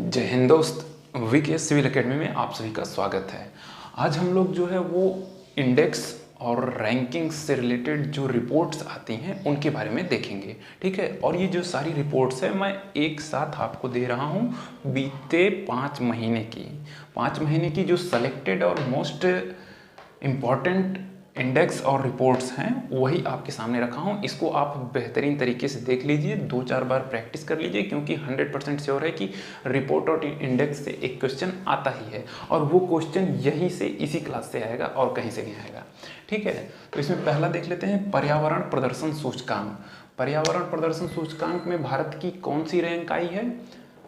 जय हिंद दोस्त, VKS civil academy में आप सभी का स्वागत है। आज हम लोग जो है वो इंडेक्स और रैंकिंग से रिलेटेड जो रिपोर्ट्स आती हैं उनके बारे में देखेंगे, ठीक है। और ये जो सारी रिपोर्ट्स है मैं एक साथ आपको दे रहा हूँ बीते 5 महीने की जो सेलेक्टेड और मोस्ट इम्पॉर्टेंट इंडेक्स और रिपोर्ट्स हैं वही आपके सामने रखा हूँ। इसको आप बेहतरीन तरीके से देख लीजिए, 2-4 बार प्रैक्टिस कर लीजिए, क्योंकि 100% श्योर है कि रिपोर्ट और इंडेक्स से एक क्वेश्चन आता ही है और वो क्वेश्चन यहीं से इसी क्लास से आएगा और कहीं से नहीं आएगा, ठीक है। तो इसमें पहला देख लेते हैं पर्यावरण प्रदर्शन सूचकांक। पर्यावरण प्रदर्शन सूचकांक में भारत की कौन सी रैंक आई है?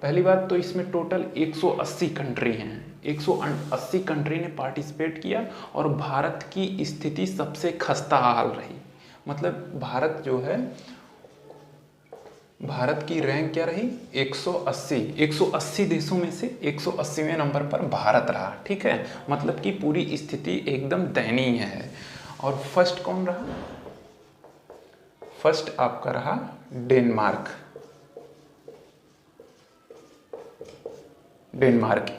पहली बात तो इसमें टोटल 180 कंट्री हैं, 180 कंट्री ने पार्टिसिपेट किया और भारत की स्थिति सबसे खस्ता हाल रही। मतलब भारत जो है, भारत की रैंक क्या रही? 180 देशों में से 180वें नंबर पर भारत रहा, ठीक है। मतलब कि पूरी स्थिति एकदम दयनीय है। और फर्स्ट कौन रहा? फर्स्ट आपका रहा डेनमार्क।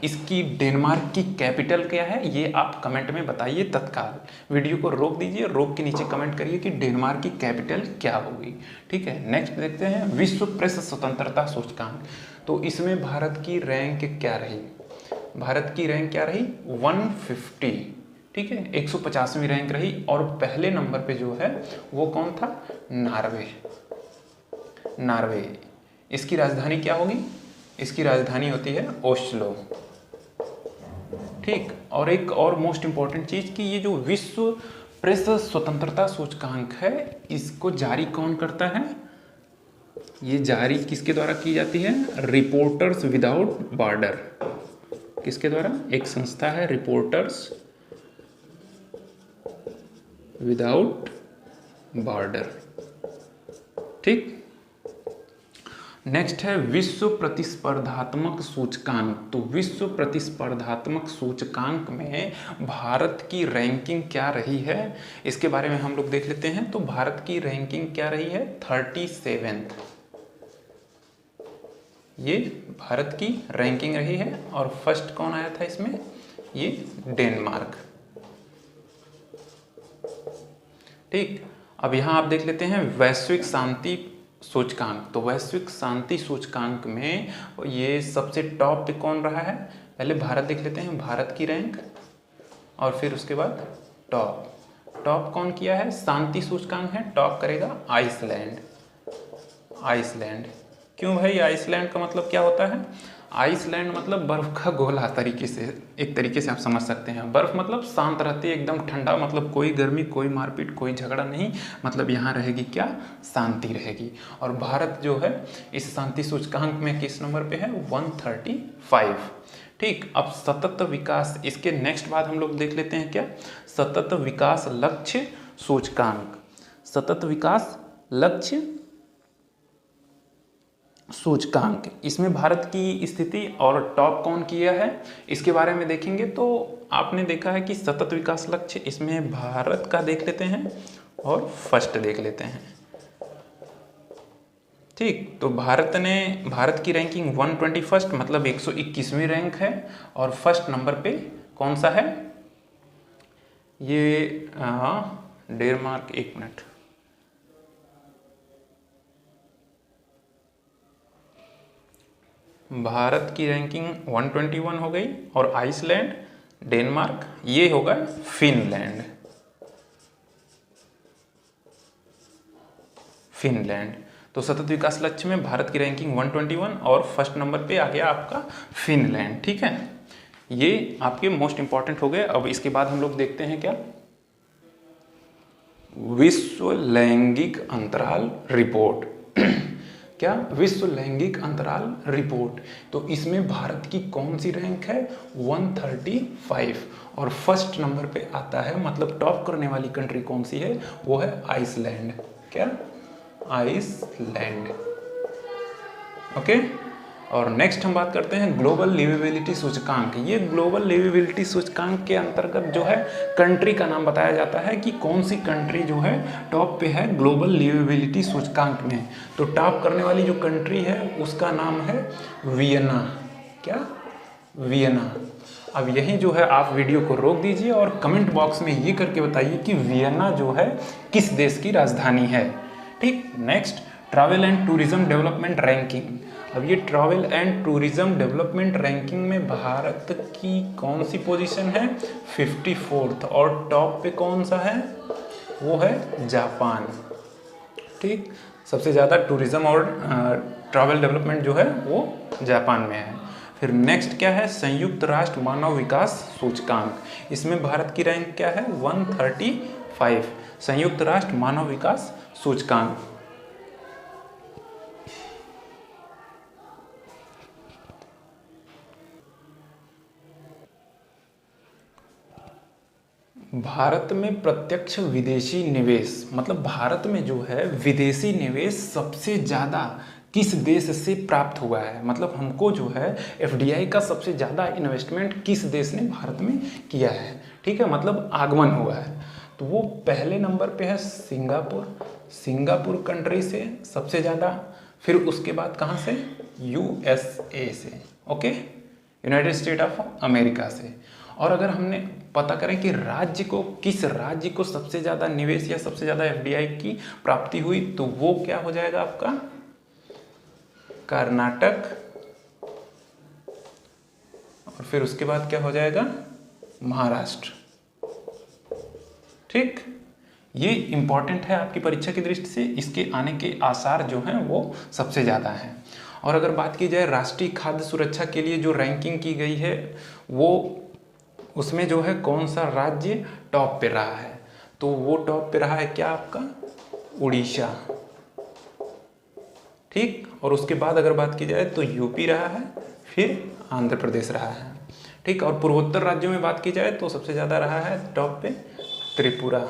इसकी डेनमार्क की कैपिटल क्या है ये आप कमेंट में बताइए तत्काल। वीडियो को रोक दीजिए, रोक के नीचे कमेंट करिए कि डेनमार्क की कैपिटल क्या होगी, ठीक है। नेक्स्ट देखते हैं विश्व प्रेस स्वतंत्रता सूचकांक। तो इसमें भारत की रैंक क्या रही? भारत की रैंक क्या रही? 150, ठीक है, 150वीं रैंक रही। और पहले नंबर पे जो है वो कौन था? नॉर्वे। इसकी राजधानी क्या होगी? इसकी राजधानी होती है ओस्लो, ठीक। और एक और मोस्ट इंपॉर्टेंट चीज कि ये जो विश्व प्रेस स्वतंत्रता सूचकांक है इसको जारी कौन करता है? ये जारी किसके द्वारा की जाती है? Reporters without border. किसके द्वारा? एक संस्था है रिपोर्टर्स विदाउट बॉर्डर, ठीक। नेक्स्ट है विश्व प्रतिस्पर्धात्मक सूचकांक। तो विश्व प्रतिस्पर्धात्मक सूचकांक में भारत की रैंकिंग क्या रही है इसके बारे में हम लोग देख लेते हैं। तो भारत की रैंकिंग क्या रही है? 37th। ये भारत की रैंकिंग रही है। और फर्स्ट कौन आया था इसमें? ये डेनमार्क, ठीक। अब यहां आप देख लेते हैं वैश्विक शांति सूचकांक। तो वैश्विक शांति सूचकांक में ये सबसे टॉप पे कौन रहा है? पहले भारत देख लेते हैं, भारत की रैंक, और फिर उसके बाद टॉप कौन किया है? शांति सूचकांक है, टॉप करेगा आइसलैंड। क्यों भाई? आइसलैंड का मतलब क्या होता है? आइसलैंड मतलब बर्फ का गोला, एक तरीके से आप समझ सकते हैं। बर्फ मतलब शांत रहती है, एकदम ठंडा, मतलब कोई गर्मी, कोई मारपीट, कोई झगड़ा नहीं। मतलब यहाँ रहेगी क्या? शांति रहेगी। और भारत जो है इस शांति सूचकांक में किस नंबर पे है? 135, ठीक। अब सतत विकास, इसके नेक्स्ट बाद हम लोग देख लेते हैं क्या? सतत विकास लक्ष्य सूचकांक। सतत विकास लक्ष्य सूचकांक, इसमें भारत की स्थिति और टॉप कौन किया है इसके बारे में देखेंगे। तो आपने देखा है कि सतत विकास लक्ष्य, इसमें भारत का देख लेते हैं और फर्स्ट देख लेते हैं, ठीक। तो भारत की रैंकिंग 121 मतलब 121वीं रैंक है। और फर्स्ट नंबर पे कौन सा है? ये डेनमार्क। एक मिनट, भारत की रैंकिंग 121 हो गई। और आइसलैंड, डेनमार्क, ये होगा फिनलैंड। तो सतत विकास लक्ष्य में भारत की रैंकिंग 121 और फर्स्ट नंबर पे आ गया आपका फिनलैंड, ठीक है। ये आपके मोस्ट इंपॉर्टेंट हो गए। अब इसके बाद हम लोग देखते हैं क्या? विश्व लैंगिक अंतराल रिपोर्ट। क्या? विश्व लैंगिक अंतराल रिपोर्ट। तो इसमें भारत की कौन सी रैंक है? 135। और फर्स्ट नंबर पे आता है, मतलब टॉप करने वाली कंट्री कौन सी है? वो है आइसलैंड। क्या? Iceland, okay. और नेक्स्ट हम बात करते हैं ग्लोबल लिवेबिलिटी सूचकांक। ये ग्लोबल लिवेबिलिटी सूचकांक के अंतर्गत जो है कंट्री का नाम बताया जाता है कि कौन सी कंट्री जो है टॉप पे है ग्लोबल लिवेबिलिटी सूचकांक में। तो टॉप करने वाली जो कंट्री है उसका नाम है वियना। क्या, वियना। अब यही जो है आप वीडियो को रोक दीजिए और कमेंट बॉक्स में ये करके बताइए कि वियना जो है किस देश की राजधानी है। ठीक, next, travel and tourism development ranking. अब ये travel and tourism development ranking में भारत की कौन सी पोजीशन है, 54th, और टॉप पे कौन सा है, वो है जापान। ठीक, सबसे ज़्यादा टूरिज्म और ट्रैवल डेवलपमेंट जो है वो जापान में है। फिर नेक्स्ट क्या है, संयुक्त राष्ट्र मानव विकास सूचकांक। इसमें भारत की रैंक क्या है, 135, संयुक्त राष्ट्र मानव विकास सूचकांक। भारत में प्रत्यक्ष विदेशी निवेश, मतलब भारत में जो है विदेशी निवेश सबसे ज़्यादा किस देश से प्राप्त हुआ है, मतलब हमको जो है एफडीआई का सबसे ज़्यादा इन्वेस्टमेंट किस देश ने भारत में किया है। ठीक है, मतलब आगमन हुआ है, तो वो पहले नंबर पे है सिंगापुर, सिंगापुर कंट्री से सबसे ज़्यादा। फिर उसके बाद कहाँ से, यूएसए से, okay, United state of America से। और अगर हमने पता करें कि राज्य को, किस राज्य को सबसे ज़्यादा निवेश या सबसे ज़्यादा एफडीआई की प्राप्ति हुई, तो वो क्या हो जाएगा आपका, कर्नाटक। और फिर उसके बाद क्या हो जाएगा, महाराष्ट्र। ठीक, ये इंपॉर्टेंट है आपकी परीक्षा की दृष्टि से, इसके आने के आसार जो हैं वो सबसे ज़्यादा हैं। और अगर बात की जाए राष्ट्रीय खाद्य सुरक्षा के लिए जो रैंकिंग की गई है, वो उसमें जो है कौन सा राज्य टॉप पे रहा है, तो वो टॉप पे रहा है क्या आपका, उड़ीसा। ठीक, और उसके बाद अगर बात की जाए तो यूपी रहा है, फिर आंध्र प्रदेश रहा है। ठीक, और पूर्वोत्तर राज्यों में बात की जाए तो सबसे ज़्यादा रहा है टॉप पे त्रिपुरा।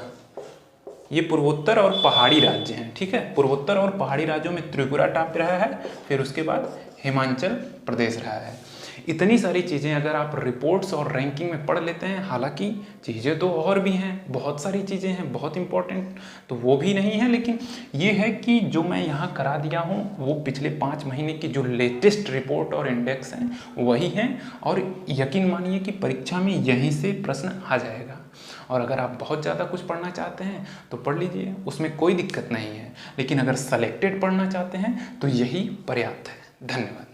ये पूर्वोत्तर और पहाड़ी राज्य हैं। ठीक है, पूर्वोत्तर और पहाड़ी राज्यों में त्रिपुरा टॉप पे रहा है, फिर उसके बाद हिमाचल प्रदेश रहा है। इतनी सारी चीज़ें अगर आप रिपोर्ट्स और रैंकिंग में पढ़ लेते हैं, हालांकि चीज़ें तो और भी हैं, बहुत सारी चीज़ें हैं, बहुत इंपॉर्टेंट तो वो भी नहीं है, लेकिन ये है कि जो मैं यहाँ करा दिया हूँ वो पिछले 5 महीने की जो लेटेस्ट रिपोर्ट और इंडेक्स हैं वही हैं, और यकीन मानिए कि परीक्षा में यहीं से प्रश्न आ जाएगा। और अगर आप बहुत ज़्यादा कुछ पढ़ना चाहते हैं तो पढ़ लीजिए, उसमें कोई दिक्कत नहीं है, लेकिन अगर सेलेक्टेड पढ़ना चाहते हैं तो यही पर्याप्त है। धन्यवाद।